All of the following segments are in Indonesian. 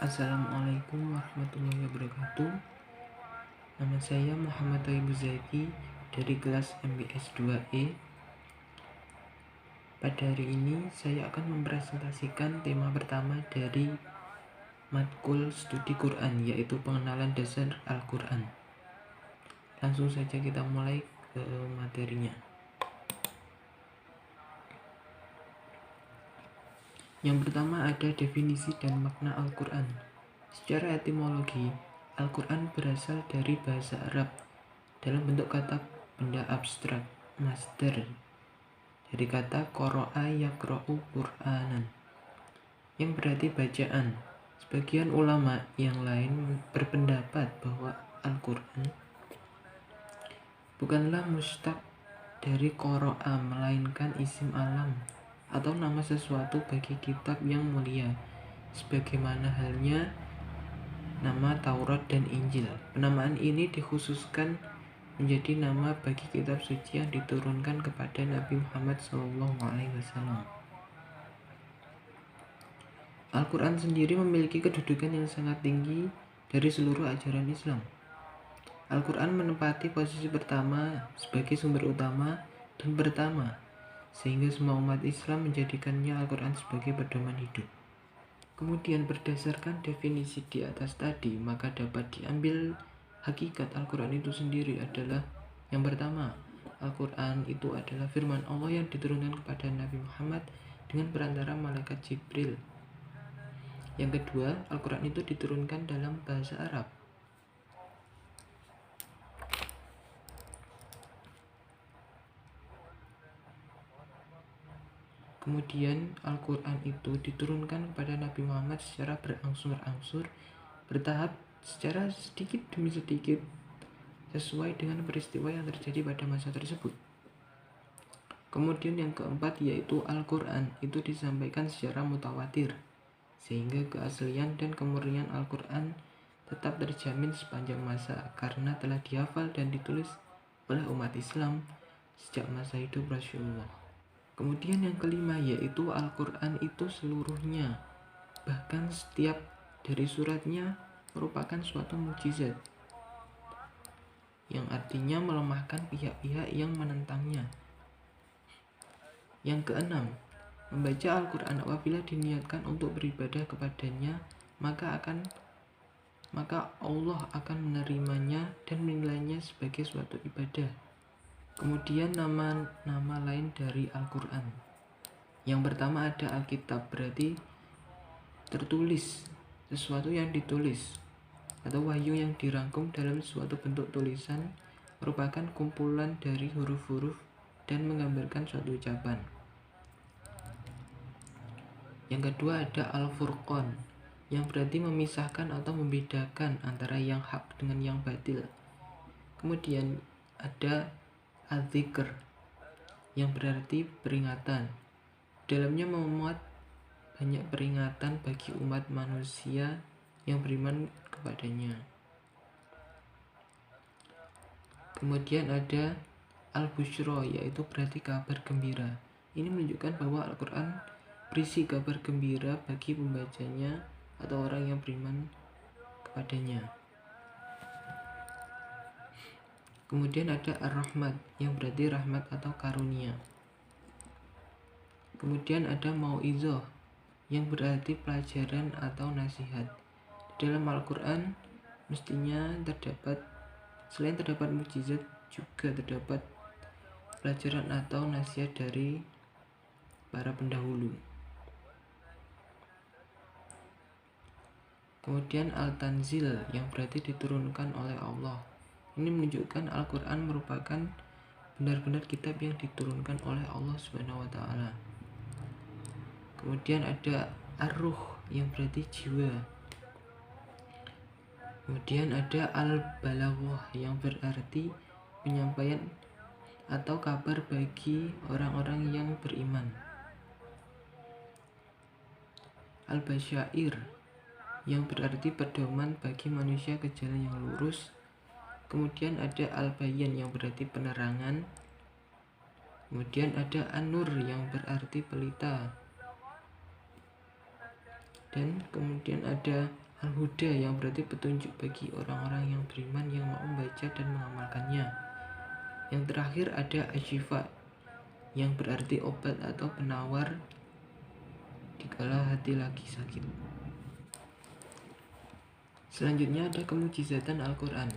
Assalamualaikum warahmatullahi wabarakatuh. Nama saya Muhammad Thayyib Zaidi dari kelas MBS 2E. Pada hari ini saya akan mempresentasikan tema pertama dari matkul studi Quran, yaitu pengenalan dasar Al-Quran. Langsung saja kita mulai ke materinya. Yang pertama ada definisi dan makna Al-Quran. Secara etimologi, Al-Quran berasal dari bahasa Arab dalam bentuk kata benda abstrak, masdar, dari kata qara'a yaqra'u Qur'anan, yang berarti bacaan. Sebagian ulama yang lain berpendapat bahwa Al-Quran bukanlah mustaq dari qara'a, melainkan isim alam atau nama sesuatu bagi kitab yang mulia, sebagaimana halnya nama Taurat dan Injil. Penamaan ini dikhususkan menjadi nama bagi kitab suci yang diturunkan kepada Nabi Muhammad SAW. Al-Quran sendiri memiliki kedudukan yang sangat tinggi dari seluruh ajaran Islam. Al-Quran menempati posisi pertama sebagai sumber utama dan pertama, sehingga semua umat Islam menjadikannya Al-Quran sebagai pedoman hidup. Kemudian berdasarkan definisi di atas tadi, maka dapat diambil hakikat Al-Quran itu sendiri adalah yang pertama, Al-Quran itu adalah firman Allah yang diturunkan kepada Nabi Muhammad dengan perantara malaikat Jibril. Yang kedua, Al-Quran itu diturunkan dalam bahasa Arab. Kemudian Al-Quran itu diturunkan kepada Nabi Muhammad secara berangsur-angsur, bertahap, secara sedikit demi sedikit, sesuai dengan peristiwa yang terjadi pada masa tersebut. Kemudian yang keempat yaitu Al-Quran itu disampaikan secara mutawatir, sehingga keaslian dan kemurnian Al-Quran tetap terjamin sepanjang masa karena telah dihafal dan ditulis oleh umat Islam sejak masa hidup Rasulullah. Kemudian yang kelima yaitu Al-Quran itu seluruhnya, bahkan setiap dari suratnya merupakan suatu mukjizat, yang artinya melemahkan pihak-pihak yang menentangnya. Yang keenam, membaca Al-Quran apabila diniatkan untuk beribadah kepadanya, maka Allah akan menerimanya dan menilainya sebagai suatu ibadah. Kemudian nama-nama lain dari Al-Quran. Yang pertama ada Alkitab, berarti tertulis, sesuatu yang ditulis, atau wahyu yang dirangkum dalam suatu bentuk tulisan, merupakan kumpulan dari huruf-huruf dan menggambarkan suatu ucapan. Yang kedua ada Al-Furqan, yang berarti memisahkan atau membedakan antara yang hak dengan yang batil. Kemudian ada Al-Dzikr, yang berarti peringatan. Dalamnya memuat banyak peringatan bagi umat manusia yang beriman kepadanya. Kemudian ada Al-Busyra, yaitu berarti kabar gembira. Ini menunjukkan bahwa Al-Quran berisi kabar gembira bagi pembacanya atau orang yang beriman kepadanya. Kemudian ada Ar-Rahmat, yang berarti rahmat atau karunia. Kemudian ada Mau'izah, yang berarti pelajaran atau nasihat. Di dalam Al-Quran mestinya selain terdapat mukjizat, juga terdapat pelajaran atau nasihat dari para pendahulu. Kemudian Al-Tanzil, yang berarti diturunkan oleh Allah. Ini menunjukkan Al-Quran merupakan benar-benar kitab yang diturunkan oleh Allah SWT. Kemudian ada Ar-Ruh, yang berarti jiwa. Kemudian ada Al-Balaghah, yang berarti penyampaian atau kabar bagi orang-orang yang beriman. Al-Basyair, yang berarti pedoman bagi manusia ke jalan yang lurus. Kemudian ada Al-Bayan, yang berarti penerangan. Kemudian ada An-Nur, yang berarti pelita. Dan kemudian ada Al-Huda yang berarti petunjuk bagi orang-orang yang beriman yang mau membaca dan mengamalkannya. Yang terakhir ada Asyifa yang berarti obat atau penawar dikala hati lagi sakit. Selanjutnya ada kemujizatan Al-Quran.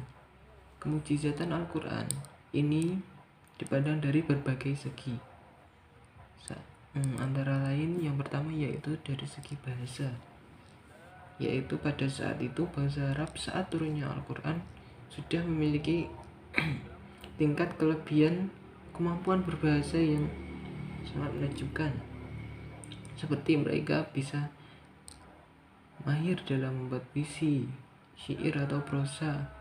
Kemujizatan Al-Quran ini dipandang dari berbagai segi. Antara lain yang pertama yaitu dari segi bahasa, yaitu pada saat itu bahasa Arab saat turunnya Al-Quran sudah memiliki tingkat kelebihan kemampuan berbahasa yang sangat menakjubkan, seperti mereka bisa mahir dalam membuat puisi, syair atau prosa,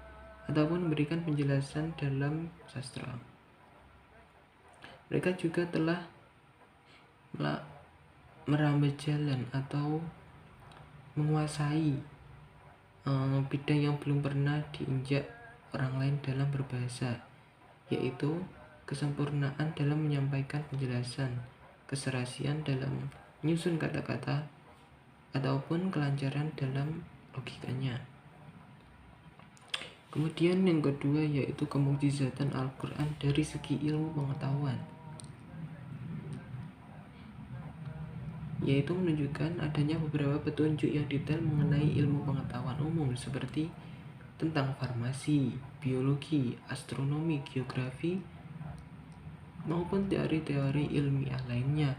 ataupun memberikan penjelasan dalam sastra. Mereka juga telah merambah jalan atau menguasai bidang yang belum pernah diinjak orang lain dalam berbahasa, yaitu kesempurnaan dalam menyampaikan penjelasan, keserasian dalam menyusun kata-kata, ataupun kelancaran dalam logikanya. Kemudian yang kedua yaitu kemujizatan Al-Quran dari segi ilmu pengetahuan, yaitu menunjukkan adanya beberapa petunjuk yang detail mengenai ilmu pengetahuan umum seperti tentang farmasi, biologi, astronomi, geografi, maupun teori-teori ilmiah lainnya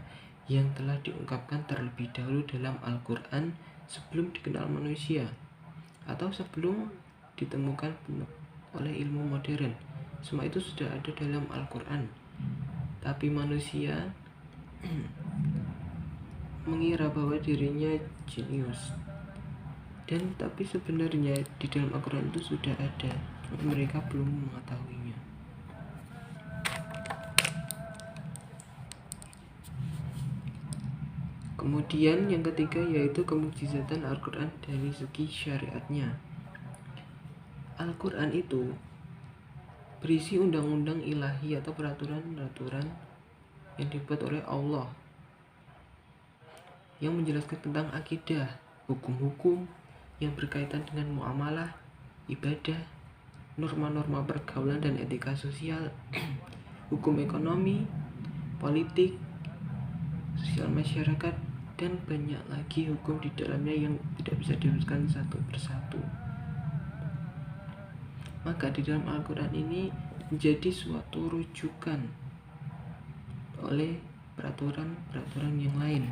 yang telah diungkapkan terlebih dahulu dalam Al-Quran sebelum dikenal manusia atau sebelum ditemukan oleh ilmu modern. Semua itu sudah ada dalam Al-Quran, tapi manusia mengira bahwa dirinya jenius, dan tapi sebenarnya di dalam Al-Quran itu sudah ada, mereka belum mengetahuinya. Kemudian yang ketiga yaitu kemujizatan Al-Quran dari segi syariatnya. Al-Quran itu berisi undang-undang ilahi atau peraturan-peraturan yang dibuat oleh Allah yang menjelaskan tentang akidah, hukum-hukum yang berkaitan dengan muamalah, ibadah, norma-norma pergaulan dan etika sosial, hukum ekonomi, politik, sosial masyarakat, dan banyak lagi hukum di dalamnya yang tidak bisa diuruskan satu persatu. Maka di dalam Al-Quran ini menjadi suatu rujukan oleh peraturan-peraturan yang lain.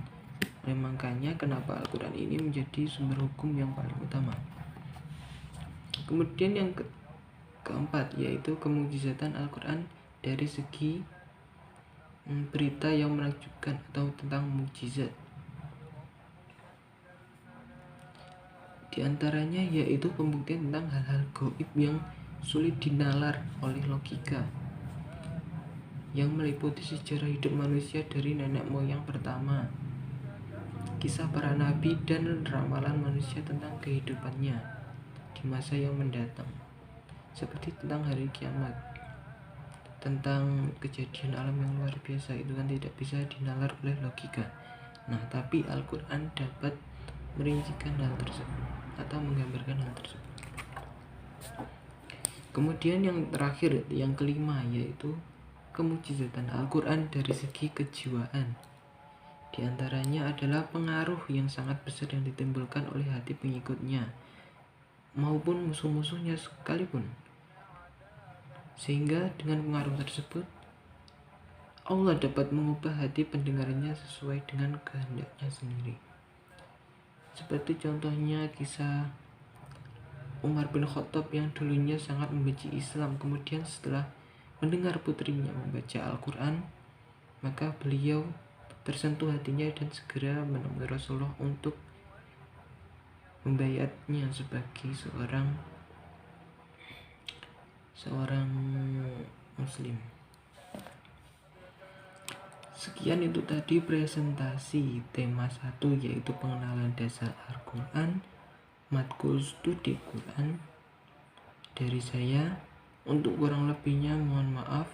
Makanya kenapa Al-Quran ini menjadi sumber hukum yang paling utama. Kemudian yang keempat yaitu kemujizatan Al-Quran dari segi berita yang menakjubkan atau tentang mukjizat. Di antaranya yaitu pembuktian tentang hal-hal gaib yang sulit dinalar oleh logika, yang meliputi sejarah hidup manusia dari nenek moyang pertama, kisah para nabi, dan ramalan manusia tentang kehidupannya di masa yang mendatang, seperti tentang hari kiamat, tentang kejadian alam yang luar biasa. Itu kan tidak bisa dinalar oleh logika. Nah, tapi Al-Quran dapat merincikan hal tersebut atau menggambarkan hal tersebut. Kemudian yang terakhir, yang kelima, yaitu kemujizatan Al-Quran dari segi kejiwaan. Di antaranya adalah pengaruh yang sangat besar yang ditimbulkan oleh hati pengikutnya maupun musuh-musuhnya sekalipun, sehingga dengan pengaruh tersebut Allah dapat mengubah hati pendengarnya sesuai dengan kehendaknya sendiri. Seperti contohnya kisah Umar bin Khattab yang dulunya sangat membenci Islam, kemudian setelah mendengar putrinya membaca Al-Quran, maka beliau tersentuh hatinya dan segera menemui Rasulullah untuk membayatnya sebagai seorang muslim. Sekian itu tadi presentasi tema 1 yaitu pengenalan dasar Al-Quran, matkul studi Quran dari saya. Untuk kurang lebihnya mohon maaf,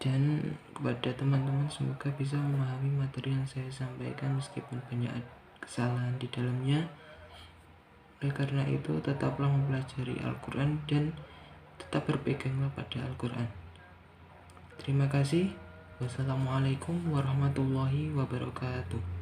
dan kepada teman-teman semoga bisa memahami materi yang saya sampaikan meskipun banyak kesalahan di dalamnya. Oleh karena itu, tetaplah mempelajari Al-Quran dan tetap berpeganglah pada Al-Quran. Terima kasih. Wassalamualaikum warahmatullahi wabarakatuh.